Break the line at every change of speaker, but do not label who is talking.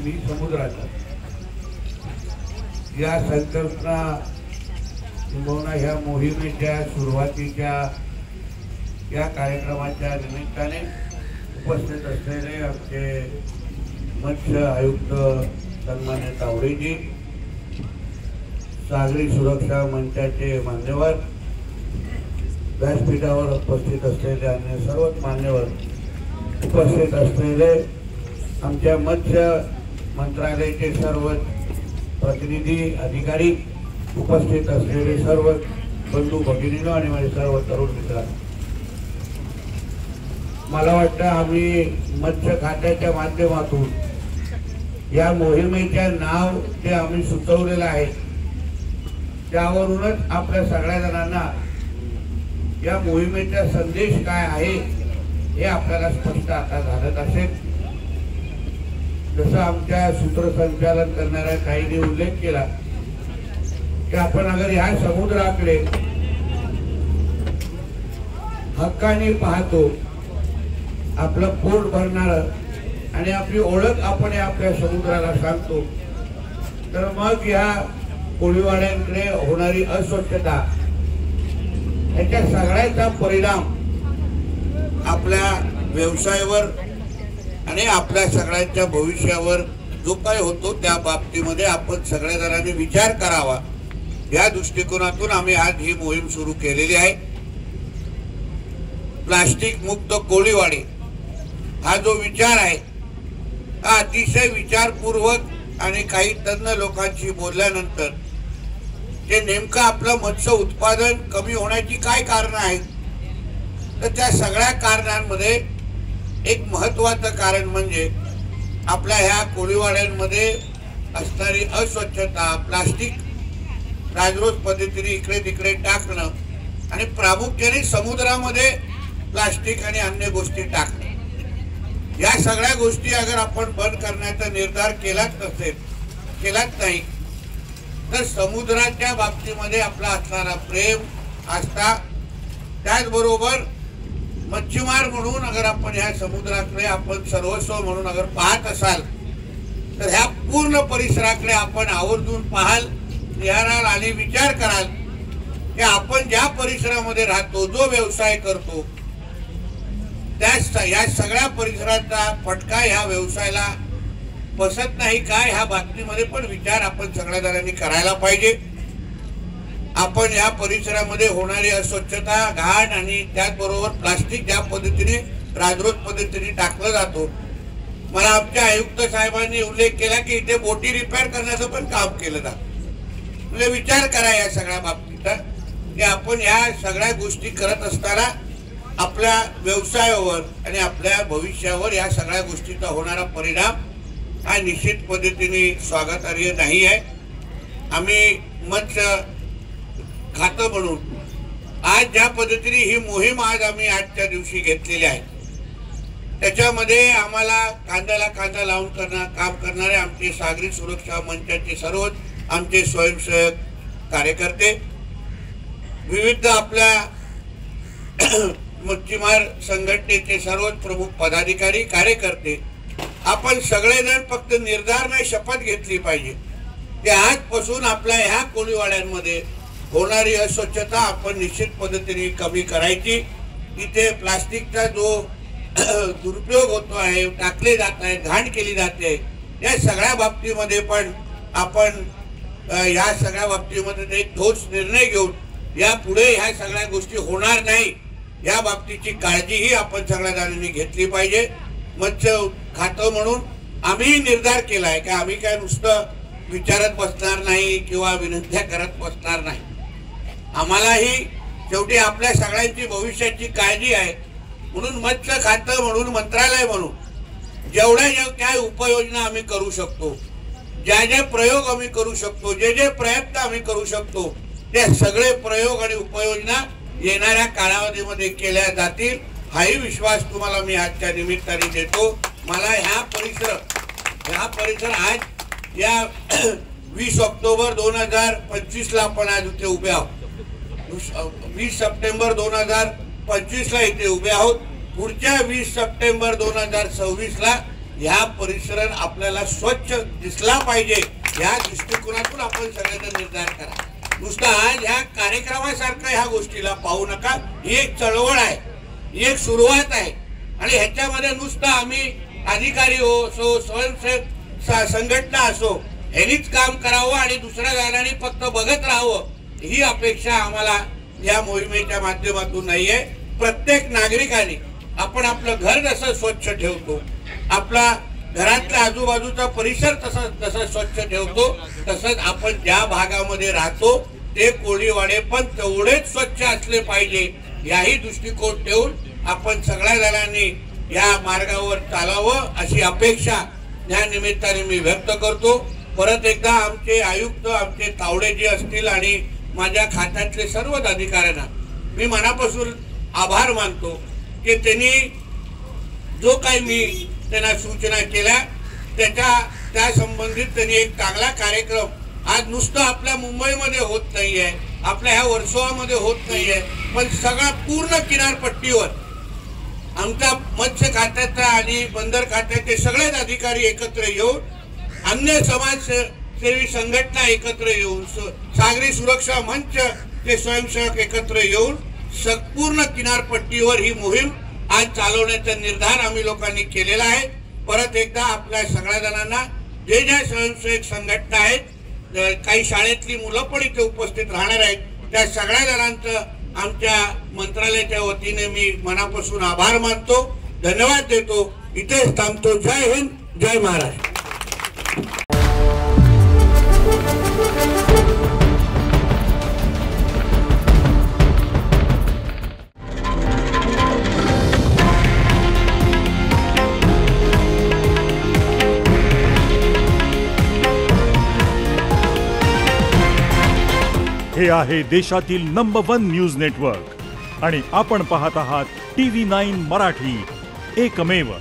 मी समुद्राचा या संकल्पना किंबहुना ह्या मोहिमेच्या सुरुवातीच्या या कार्यक्रमाच्या निमित्ताने उपस्थित असलेले आमचे मत्स्य आयुक्त सन्मान्य तावडेजी, सागरी सुरक्षा मंचाचे मान्यवर, व्यासपीठावर उपस्थित असलेले अन्य सर्वच मान्यवर, उपस्थित असलेले आमच्या मत्स्य मंत्रालयाचे सर्व प्रतिनिधी अधिकारी, उपस्थित असलेले सर्व बंधू भगिनींनो आणि माझे सर्व तरुण मित्रांनो, मला वाटतं आम्ही मत्स्य खात्याच्या माध्यमातून या मोहिमेच्या नाव जे आम्ही सुचवलेलं आहे त्यावरूनच आपल्या सगळ्या जणांना या मोहिमेचा संदेश काय आहे हे आपल्याला स्पष्ट आता झालं असेल। जसं आमच्या सूत्रसंचालन करणाऱ्या काहींनी उल्लेख केला की आपण अगर ह्या समुद्राकडे हक्काने पाहतो, आपलं पोट भरणार आणि आपली ओळख आपण आपल्या समुद्राला सांगतो, तर मग या कोळीवाड्यांकडे होणारी अस्वच्छता याच्या सगळ्याचा परिणाम आपल्या व्यवसायावर आणि आपल्या सगळ्यांच्या भविष्यावर जो काय होतो त्या बाबतीमध्ये आपण सगळ्या जणांनी विचार करावा, या दृष्टिकोनातून आम्ही आज ही मोहीम सुरू केलेली आहे। प्लास्टिक मुक्त कोळीवाडे हा जो विचार आहे हा अतिशय विचारपूर्वक आणि काही तज्ञ लोकांशी बोलल्यानंतर जे नेमकं आपलं मत्स्य उत्पादन कमी होण्याची काय कारण आहेत, तर त्या सगळ्या कारणांमध्ये एक महत्त्वाचं कारण म्हणजे आपल्या ह्या कोळीवाड्यांमध्ये असणारी अस्वच्छता, प्लास्टिक राजरोज पद्धतीने इकडे तिकडे टाकणं आणि प्रामुख्याने समुद्रामध्ये प्लास्टिक आणि अन्य गोष्टी टाकणं, या सगळ्या गोष्टी अगर आपण बंद करण्याचा निर्धार केलाच नाही तर समुद्राच्या बाबतीमध्ये आपला असणारा प्रेम, आस्था, त्याचबरोबर मच्छीमार म्हणून अगर आपण ह्या समुद्राकडे आपण सर्वस्व म्हणून अगर पाहत असाल तर ह्या पूर्ण परिसराकडे आपण आवर्जून पाहाल, निहाराल आणि विचार कराल की आपण ज्या परिसरामध्ये राहतो, जो व्यवसाय करतो, त्या या सगळ्या परिसराचा फटका ह्या व्यवसायाला बसत नाही काय, ह्या बाबतीमध्ये पण विचार आपण सगळ्या जणांनी करायला पाहिजे। आपण या परिसरामध्ये होणारी अस्वच्छता, घाण आणि त्याचबरोबर प्लास्टिक ज्या पद्धतीने राजरोज पद्धतीने टाकलं जातो, मला आमच्या आयुक्त साहेबांनी उल्लेख केला की इथे बोटी रिपेअर करण्याचं पण काम केलं जातं। म्हणजे विचार करा या सगळ्या बाबतीत की आपण या सगळ्या गोष्टी करत असताना आपल्या व्यवसायावर आणि आपल्या भविष्यावर या सगळ्या गोष्टीचा होणारा परिणाम हा निश्चित पद्धतीने स्वागतार्ह नाही आहे। आम्ही मत्स्य खातं म्हणून आज ज्या पद्धतीने ही मोहीम आज आम्ही आजच्या दिवशी घेतलेली आहे, त्याच्यामध्ये आम्हाला कांद्याला कांदा लावून काम करणारे आमचे सागरी सुरक्षा मंचाचे सर्वच आमचे स्वयंसेवक कार्यकर्ते, विविध आपल्या मच्छीमार संघटनेचे सर्वच प्रमुख पदाधिकारी, कार्यकर्ते, आपण सगळेजण फक्त निर्धार नाही शपथ घेतली पाहिजे की आजपासून आपल्या ह्या कोळीवाड्यांमध्ये होणारी अस्वच्छता आपण निश्चित पद्धतीने कमी करायची। इथे प्लास्टिकचा जो दुरुपयोग होतो आहे, टाकले जात आहे, घाण केली जाते, या सगळ्या बाबतीमध्ये पण आपण या सगळ्या बाबतीमध्ये एक ठोस निर्णय घेऊन यापुढे ह्या सगळ्या गोष्टी होणार नाही या बाबतीची काळजीही आपण सगळ्या जणांनी घेतली पाहिजे। मत्स्य खातं म्हणून आम्ही निर्धार केला आहे की आम्ही काय नुसतं विचारत बसणार नाही किंवा विनंत्या करत बसणार नाही, आम्हालाही शेवटी आपल्या सगळ्यांची भविष्याची काळजी आहे। म्हणून मत्स्य खातं म्हणून, मंत्रालय म्हणून जेवढ्या काय उपाययोजना आम्ही करू शकतो, जे प्रयोग आम्ही करू शकतो, जे प्रयत्न आम्ही करू शकतो, ते सगळे प्रयोग आणि उपाययोजना येणाऱ्या कालावधीमध्ये केल्या जातील, हाही विश्वास तुम्हाला मी आजच्या निमित्ताने देतो। मला ह्या परिसर आज या 20 ऑक्टोबर 2025 ला आपण आज इथे उभे आहोत, 20 सप्टेंबर 2025 ला इथे उभे आहोत। पुढच्या 20 सप्टेंबर 2026 ला ह्या परिसर आपल्याला स्वच्छ दिसला पाहिजे, या दृष्टिकोनातून आपण सगळ्यांना निर्धार करा. नुसता आज ह्या कार्यक्रमासारखं ह्या गोष्टीला पाहू नका. ही एक चळवळ आहे, ही एक सुरुवात आहे आणि ह्याच्यामध्ये नुसतं आम्ही अधिकारी असो, स्वयंसेवक संघटना असो, ह्यांनीच काम करावं आणि दुसऱ्या गाड्यांनी फक्त बघत राहावं ही अपेक्षा आम्हाला या मोहिमेच्या माध्यमातून नाहीये. प्रत्येक नागरिकाने आपण आपलं घर जसं स्वच्छ ठेवतो, आपला घरातल्या आजूबाजूचा परिसर तसं स्वच्छ ठेवतो, तसंच आपण ज्या भागामध्ये राहतो ते कोळीवाडे पण तेवढेच स्वच्छ असले पाहिजे, याही दृष्टिकोन ठेवून आपण सगळ्या जणांनी या मार्गावर चालावं अशी अपेक्षा या निमित्ताने मी व्यक्त करतो. परत एकदा आमचे आयुक्त, आमचे तावडे जे असतील आणि माझ्या खात्यातले सर्वच अधिकाऱ्यांना मी मनापासून आभार मानतो की त्यांनी जो काही मी त्यांना सूचना केल्या त्या संबंधित त्यांनी एक चांगला कार्यक्रम आज नुसतं आपल्या मुंबईमध्ये होत नाहीये, आपल्या ह्या वर्सोवामध्ये होत नाहीये, पण सगळा पूर्ण किनारपट्टीवर आमच्या मत्स्य खात्याचा आणि बंदर खात्याचे सगळेच अधिकारी एकत्र येऊन, अन्य समाजसेवी संघटना एकत्र येऊन, सागरी सुरक्षा मंच ते स्वयंसेवक एकत्र येऊन पूर्ण किनारपट्टीवर ही मोहीम आज चालवण्याचा निर्धार आम्ही लोकांनी केलेला आहे. परत एकदा आपल्या सगळ्या जणांना जे ज्या स्वयंसेवक संघटना आहेत, काही शाळेतली मुलं पण इथे उपस्थित राहणार आहेत, त्या सगळ्या जणांचं आमच्या मंत्रालयाच्या वतीने मी मनापासून आभार मानतो, धन्यवाद देतो. इथेच थांबतो. जय हिंद, जय महाराष्ट्र.
हे आहे देशातील नंबर 1 न्यूज नेटवर्क आणि आपण पाहत आहात TV9 मराठी, एकमेव.